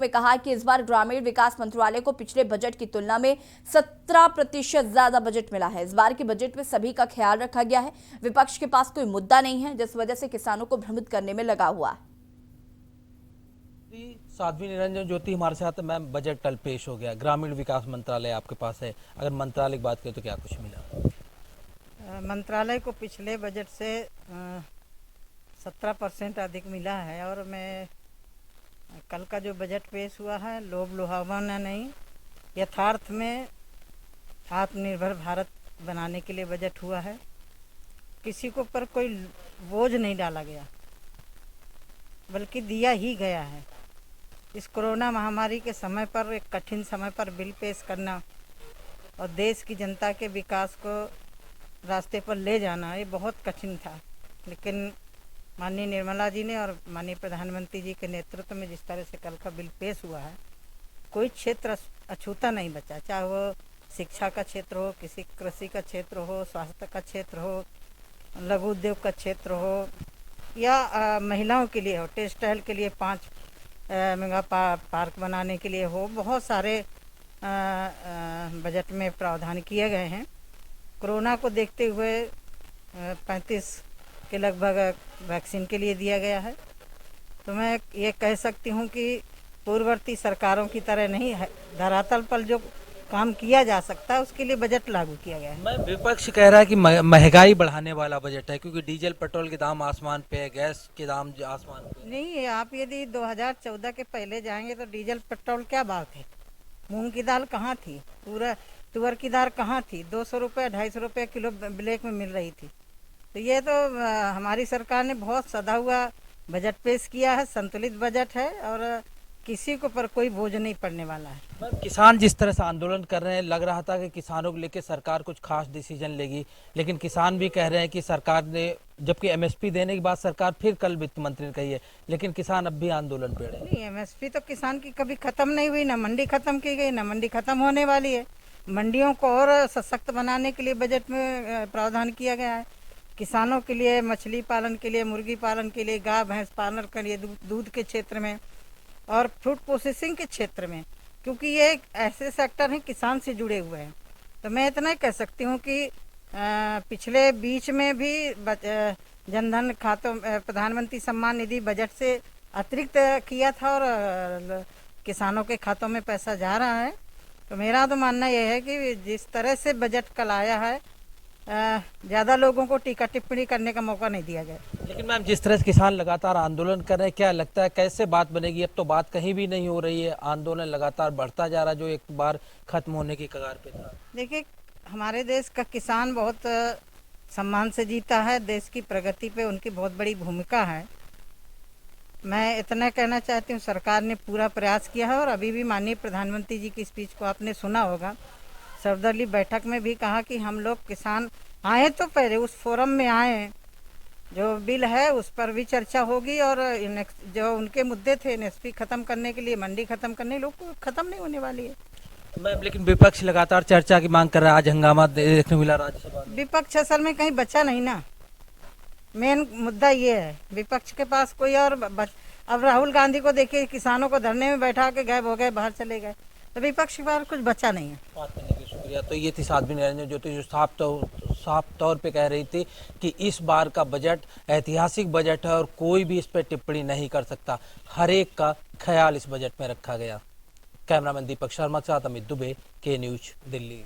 में कहा कि इस बार ग्रामीण विकास मंत्रालय को पिछले बजट की तुलना में 17% ज्यादा बजट मिला है। इस बार के बजट में सभी का ख्याल रखा गया है। विपक्ष के पास कोई मुद्दा नहीं है, जिस वजह से किसानों को भ्रमित करने में लगा हुआ है। साध्वी निरंजन ज्योति हमारे साथ है। मैम, बजट कल पेश हो गया, ग्रामीण विकास मंत्रालय आपके पास है। अगर मंत्रालय की बात करें तो क्या कुछ मिला? मंत्रालय को पिछले बजट से 17% अधिक मिला है और मैं कल का जो बजट पेश हुआ है लोभ लुभावना नहीं, यथार्थ में आत्मनिर्भर भारत बनाने के लिए बजट हुआ है। किसी को पर कोई बोझ नहीं डाला गया, बल्कि दिया ही गया है। इस कोरोना महामारी के समय पर, एक कठिन समय पर बिल पेश करना और देश की जनता के विकास को रास्ते पर ले जाना, ये बहुत कठिन था। लेकिन माननीय निर्मला जी ने और माननीय प्रधानमंत्री जी के नेतृत्व में जिस तरह से कल का बिल पेश हुआ है, कोई क्षेत्र अछूता नहीं बचा, चाहे वो शिक्षा का क्षेत्र हो, किसी कृषि का क्षेत्र हो, स्वास्थ्य का क्षेत्र हो, लघु उद्योग का क्षेत्र हो, या महिलाओं के लिए हो, टेक्सटाइल के लिए 5 मेगा पार्क बनाने के लिए हो। बहुत सारे बजट में प्रावधान किए गए हैं। कोरोना को देखते हुए 35 के लगभग वैक्सीन के लिए दिया गया है। तो मैं ये कह सकती हूँ कि पूर्ववर्ती सरकारों की तरह नहीं है, धरातल पर जो काम किया जा सकता है उसके लिए बजट लागू किया गया है। मैं विपक्ष कह रहा है कि महंगाई बढ़ाने वाला बजट है, क्योंकि डीजल पेट्रोल के दाम आसमान पे है, गैस के दाम आसमान पे। नहीं, आप यदि 2014 के पहले जाएंगे तो डीजल पेट्रोल क्या भाव थे? मूंग की दाल कहाँ थी? पूरा तुअर की दाल कहाँ थी? 200 रुपये 250 रुपये किलो ब्लैक में मिल रही थी। तो ये तो हमारी सरकार ने बहुत सधा हुआ बजट पेश किया है, संतुलित बजट है और किसी को पर कोई बोझ नहीं पड़ने वाला है। किसान जिस तरह से आंदोलन कर रहे हैं, लग रहा था कि किसानों को लेकर सरकार कुछ खास डिसीजन लेगी, लेकिन किसान भी कह रहे हैं कि सरकार ने, जबकि एमएसपी देने की बात सरकार फिर कल वित्त मंत्री ने कही है, लेकिन किसान अब भी आंदोलन पे अड़े। नहीं, एमएसपी तो किसान की कभी खत्म नहीं हुई, ना मंडी खत्म की गई, ना मंडी खत्म होने वाली है। मंडियों को और सशक्त बनाने के लिए बजट में प्रावधान किया गया है। किसानों के लिए, मछली पालन के लिए, मुर्गी पालन के लिए, गाय भैंस पालन के लिए, दूध के क्षेत्र में और फ्रूट प्रोसेसिंग के क्षेत्र में, क्योंकि ये एक ऐसे सेक्टर हैं किसान से जुड़े हुए हैं। तो मैं इतना कह सकती हूँ कि पिछले बीच में भी जनधन खातों, प्रधानमंत्री सम्मान निधि बजट से अतिरिक्त किया था और किसानों के खातों में पैसा जा रहा है। तो मेरा तो मानना यह है कि जिस तरह से बजट कल आया है, ज़्यादा लोगों को टीका टिप्पणी करने का मौका नहीं दिया गया। लेकिन मैम, जिस तरह से किसान लगातार आंदोलन कर रहे हैं, क्या लगता है कैसे बात बनेगी? अब तो बात कहीं भी नहीं हो रही है, आंदोलन लगातार बढ़ता जा रहा है, जो एक बार खत्म होने की कगार पे था। देखिए, हमारे देश का किसान बहुत सम्मान से जीता है, देश की प्रगति पे उनकी बहुत बड़ी भूमिका है। मैं इतना कहना चाहती हूँ, सरकार ने पूरा प्रयास किया है और अभी भी माननीय प्रधानमंत्री जी की स्पीच को आपने सुना होगा, सर्वदलीय बैठक में भी कहा कि हम लोग किसान आए तो पहले उस फोरम में आए, जो बिल है उस पर भी चर्चा होगी और जो उनके मुद्दे थे एमएसपी खत्म करने के लिए, मंडी खत्म करने, लोग को खत्म नहीं होने वाली है। मैम, लेकिन विपक्ष लगातार चर्चा की मांग कर रहा है। आज हंगामा देखने मिला राज्यसभा में। विपक्ष असल में कहीं बचा नहीं ना, मेन मुद्दा ये है। विपक्ष के पास कोई और अब राहुल गांधी को देखिए, किसानों को धरने में बैठा के गायब हो गए, बाहर चले गए, तो विपक्ष के पास कुछ बचा नहीं है। बात करने के शुक्रिया। तो ये थी साध्वी निरंजन ज्योति, जो साफ तौर पे कह रही थी कि इस बार का बजट ऐतिहासिक बजट है और कोई भी इस पर टिप्पणी नहीं कर सकता। हर एक का ख्याल इस बजट में रखा गया। कैमरामैन दीपक शर्मा के साथ अमित दुबे, के न्यूज, दिल्ली।